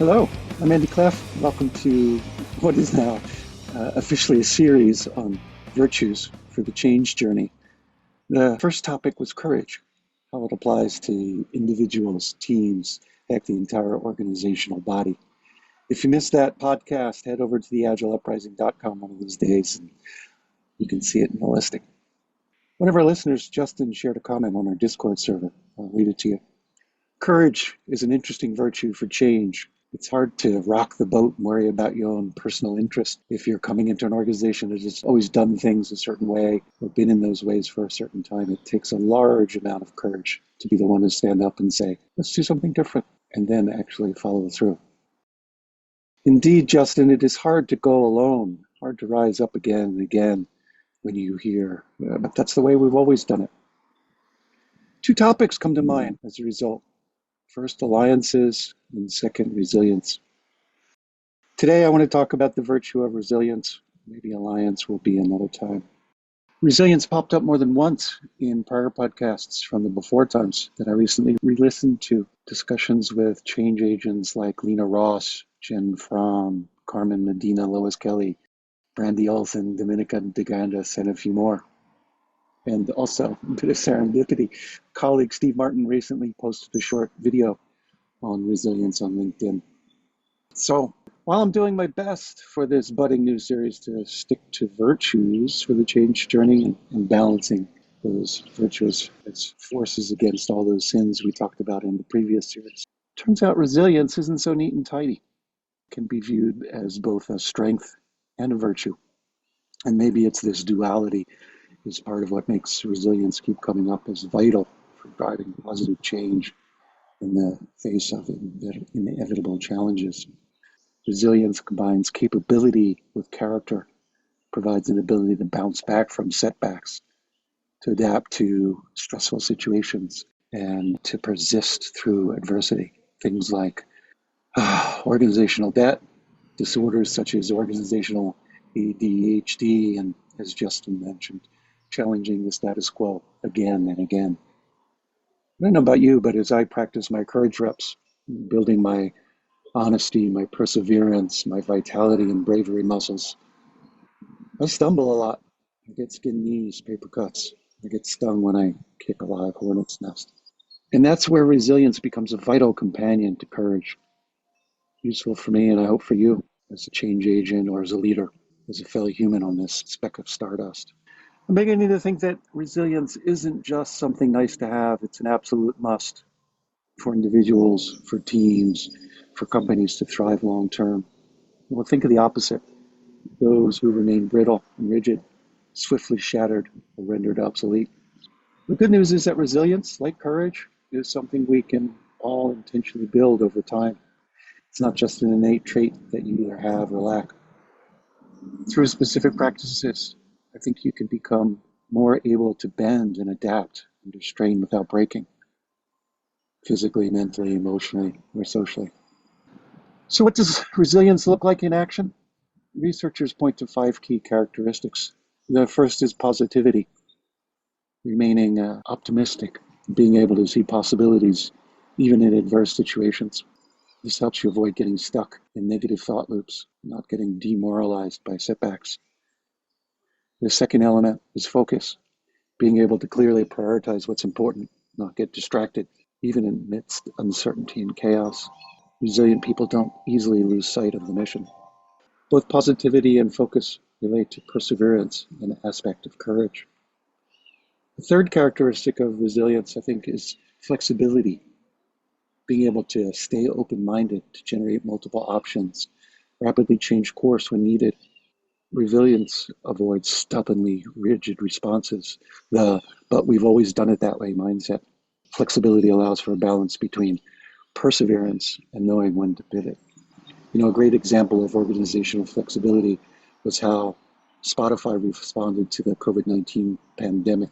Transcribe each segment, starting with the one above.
Hello, I'm Andy Cleff. Welcome to what is now officially a series on virtues for the change journey. The first topic was courage, how it applies to individuals, teams, heck, the entire organizational body. If you missed that podcast, head over to theagileuprising.com one of these days and you can see it in the listing. One of our listeners, Justin, shared a comment on our Discord server. I'll read it to you. Courage is an interesting virtue for change. It's hard to rock the boat and worry about your own personal interest if you're coming into an organization that has always done things a certain way or been in those ways for a certain time. It takes a large amount of courage to be the one to stand up and say, let's do something different, and then actually follow through. Indeed, Justin, it is hard to go alone, hard to rise up again and again when you hear, but that's the way we've always done it. Two topics come to mind as a result. First, alliances, and second, resilience. Today, I want to talk about the virtue of resilience. Maybe alliance will be another time. Resilience popped up more than once in prior podcasts from the before times that I recently re-listened to. Discussions with change agents like Lena Ross, Jen Fromm, Carmen Medina, Lois Kelly, Brandy Olson, Dominica DeGandas, and a few more. And also, a bit of serendipity. Colleague Steve Martin recently posted a short video on resilience on LinkedIn. So while I'm doing my best for this budding new series to stick to virtues for the change journey and balancing those virtues as forces against all those sins we talked about in the previous series, turns out resilience isn't so neat and tidy. It can be viewed as both a strength and a virtue. And maybe it's this duality is part of what makes resilience keep coming up as vital for driving positive change in the face of inevitable challenges. Resilience combines capability with character, provides an ability to bounce back from setbacks, to adapt to stressful situations, and to persist through adversity. Things like organizational debt, disorders such as organizational ADHD, and as Justin mentioned, challenging the status quo again and again. I don't know about you, but as I practice my courage reps, building my honesty, my perseverance, my vitality and bravery muscles, I stumble a lot. I get skinned knees, paper cuts. I get stung when I kick a live hornet's nest. And that's where resilience becomes a vital companion to courage. Useful for me, and I hope for you, as a change agent or as a leader, as a fellow human on this speck of stardust. I'm beginning to think that resilience isn't just something nice to have, it's an absolute must for individuals, for teams, for companies to thrive long term. Well, think of the opposite. Those who remain brittle and rigid, swiftly shattered or rendered obsolete. The good news is that resilience, like courage, is something we can all intentionally build over time. It's not just an innate trait that you either have or lack. Through specific practices, I think you can become more able to bend and adapt under strain without breaking, physically, mentally, emotionally, or socially. So what does resilience look like in action? Researchers point to 5 key characteristics. The first is positivity, remaining optimistic, being able to see possibilities even in adverse situations. This helps you avoid getting stuck in negative thought loops, not getting demoralized by setbacks. The second element is focus, being able to clearly prioritize what's important, not get distracted, even amidst uncertainty and chaos. Resilient people don't easily lose sight of the mission. Both positivity and focus relate to perseverance, an aspect of courage. The third characteristic of resilience, I think, is flexibility, being able to stay open-minded to generate multiple options, rapidly change course when needed. Resilience avoids stubbornly rigid responses, the "but we've always done it that way" mindset. Flexibility allows for a balance between perseverance and knowing when to pivot. A great example of organizational flexibility was how Spotify responded to the COVID-19 pandemic.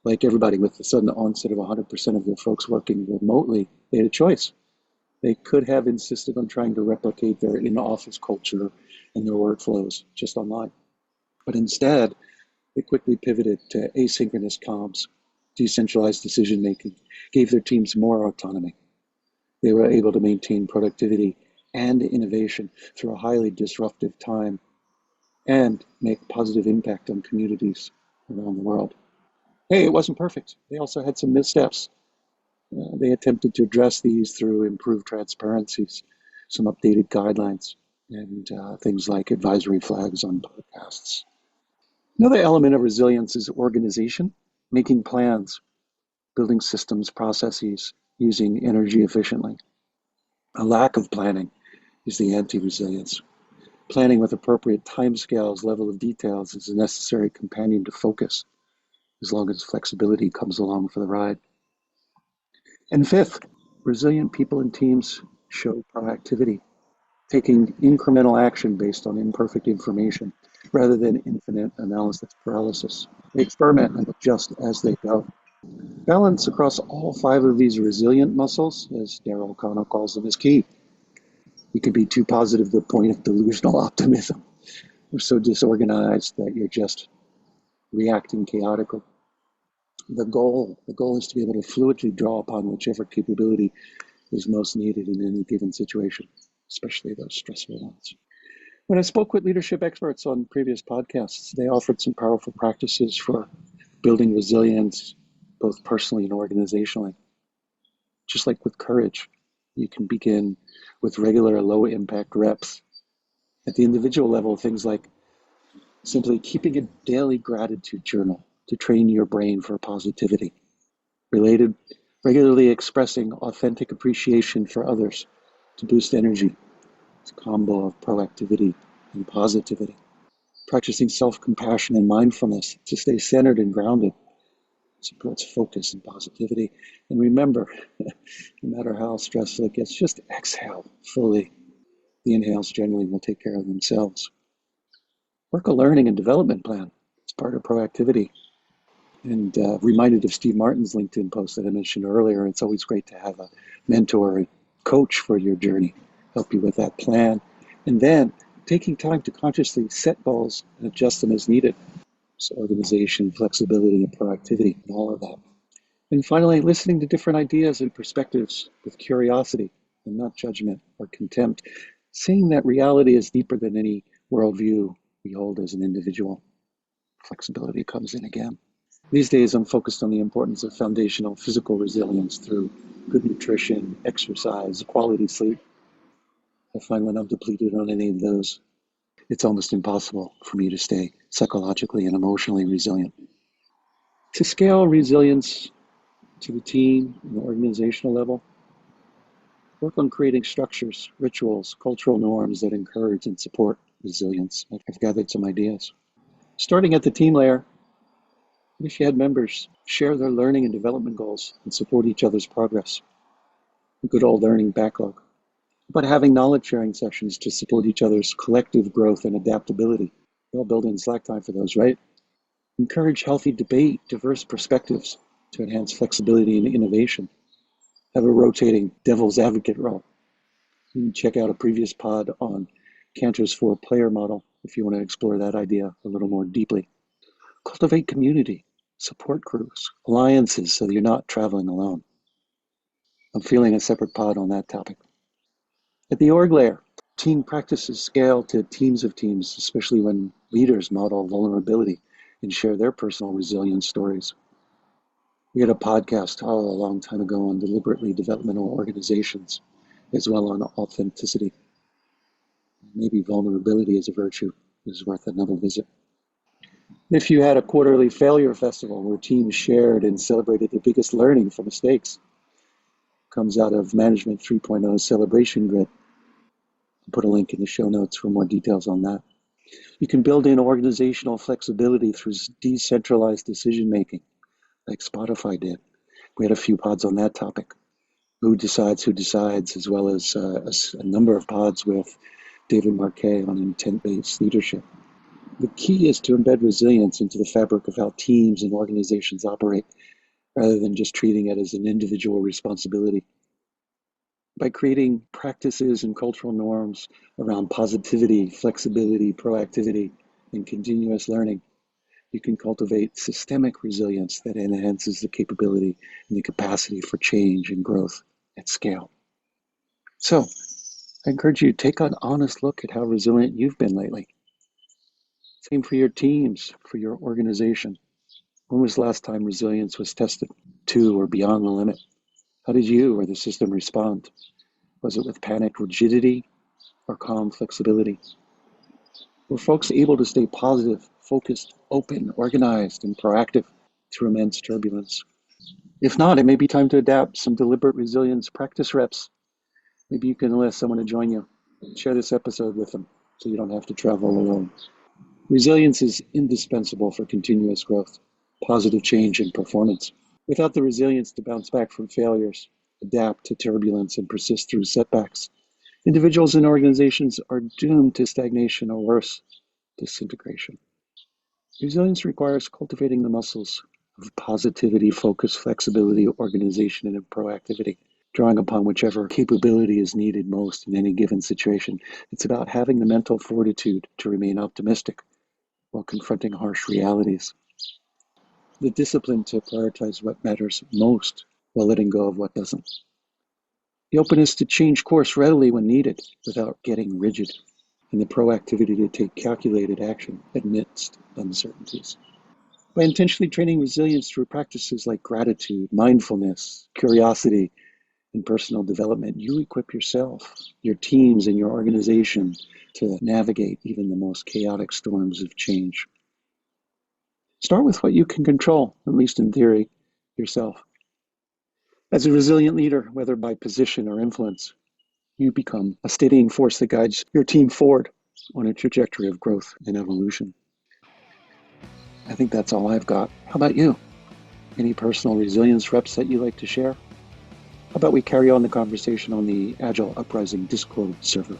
Like everybody, with the sudden onset of 100% of their folks working remotely, they had a choice. They could have insisted on trying to replicate their in-office culture and their workflows just online. But instead, they quickly pivoted to asynchronous comms, decentralized decision-making, gave their teams more autonomy. They were able to maintain productivity and innovation through a highly disruptive time and make positive impact on communities around the world. Hey, it wasn't perfect. They also had some missteps. They attempted to address these through improved transparencies, some updated guidelines, and things like advisory flags on podcasts. Another element of resilience is organization, making plans, building systems, processes, using energy efficiently. A lack of planning is the anti-resilience. Planning with appropriate timescales, level of details is a necessary companion to focus, as long as flexibility comes along for the ride. And fifth, resilient people and teams show proactivity, taking incremental action based on imperfect information rather than infinite analysis paralysis. They experiment and adjust as they go. Balance across all five of these resilient muscles, as Daryl O'Connell calls them, is key. You can be too positive to the point of delusional optimism, or so disorganized that you're just reacting chaotically. The goal is to be able to fluidly draw upon whichever capability is most needed in any given situation, especially those stressful ones. When I spoke with leadership experts on previous podcasts, they offered some powerful practices for building resilience, both personally and organizationally. Just like with courage, you can begin with regular low impact reps. At the individual level, things like simply keeping a daily gratitude journal to train your brain for positivity. Related, regularly expressing authentic appreciation for others to boost energy. It's a combo of proactivity and positivity. Practicing self-compassion and mindfulness to stay centered and grounded supports focus and positivity. And remember, no matter how stressful it gets, just exhale fully. The inhales generally will take care of themselves. Work a learning and development plan. It's part of proactivity. And reminded of Steve Martin's LinkedIn post that I mentioned earlier. It's always great to have a mentor or coach for your journey, help you with that plan. And then taking time to consciously set goals and adjust them as needed. So organization, flexibility, and proactivity, and all of that. And finally, listening to different ideas and perspectives with curiosity and not judgment or contempt, seeing that reality is deeper than any worldview we hold as an individual. Flexibility comes in again. These days, I'm focused on the importance of foundational physical resilience through good nutrition, exercise, quality sleep. I find when I'm depleted on any of those, it's almost impossible for me to stay psychologically and emotionally resilient. To scale resilience to the team and the organizational level, work on creating structures, rituals, cultural norms that encourage and support resilience. I've gathered some ideas. Starting at the team layer, we should have members share their learning and development goals and support each other's progress. A good old learning backlog. But having knowledge sharing sessions to support each other's collective growth and adaptability. We all build in Slack time for those, right? Encourage healthy debate, diverse perspectives to enhance flexibility and innovation. Have a rotating devil's advocate role. You can check out a previous pod on Cantor's 4-player model if you want to explore that idea a little more deeply. Cultivate community, support groups, alliances so that you're not traveling alone. I'm feeling a separate pod on that topic. At the org layer, team practices scale to teams of teams, especially when leaders model vulnerability and share their personal resilience stories. We had a podcast a long time ago on deliberately developmental organizations, as well on authenticity. Maybe vulnerability as a virtue is worth another visit. If you had a quarterly failure festival where teams shared and celebrated the biggest learning from mistakes, comes out of Management 3.0 celebration grid. I'll put a link in the show notes for more details on that. You can build in organizational flexibility through decentralized decision making, like Spotify did. We had a few pods on that topic. Who decides, as well as a number of pods with David Marquet on intent-based leadership. The key is to embed resilience into the fabric of how teams and organizations operate, rather than just treating it as an individual responsibility. By creating practices and cultural norms around positivity, flexibility, proactivity, and continuous learning, you can cultivate systemic resilience that enhances the capability and the capacity for change and growth at scale. So, I encourage you to take an honest look at how resilient you've been lately. Same for your teams, for your organization. When was the last time resilience was tested to or beyond the limit? How did you or the system respond? Was it with panicked rigidity or calm flexibility? Were folks able to stay positive, focused, open, organized, and proactive through immense turbulence? If not, it may be time to adapt some deliberate resilience practice reps. Maybe you can enlist someone to join you. Share this episode with them so you don't have to travel alone. Resilience is indispensable for continuous growth, positive change, and performance. Without the resilience to bounce back from failures, adapt to turbulence, and persist through setbacks, individuals and organizations are doomed to stagnation or worse, disintegration. Resilience requires cultivating the muscles of positivity, focus, flexibility, organization, and proactivity, drawing upon whichever capability is needed most in any given situation. It's about having the mental fortitude to remain optimistic while confronting harsh realities, the discipline to prioritize what matters most while letting go of what doesn't, the openness to change course readily when needed without getting rigid, and the proactivity to take calculated action amidst uncertainties. By intentionally training resilience through practices like gratitude, mindfulness, curiosity, and personal development, you equip yourself, your teams, and your organization to navigate even the most chaotic storms of change. Start with what you can control, at least in theory, yourself. As a resilient leader, whether by position or influence, you become a steadying force that guides your team forward on a trajectory of growth and evolution. I think that's all I've got. How about you? Any personal resilience reps that you like to share? How about we carry on the conversation on the Agile Uprising Discord server?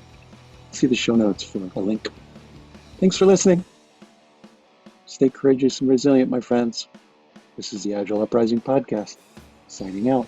See the show notes for a link. Thanks for listening. Stay courageous and resilient, my friends. This is the Agile Uprising Podcast, signing out.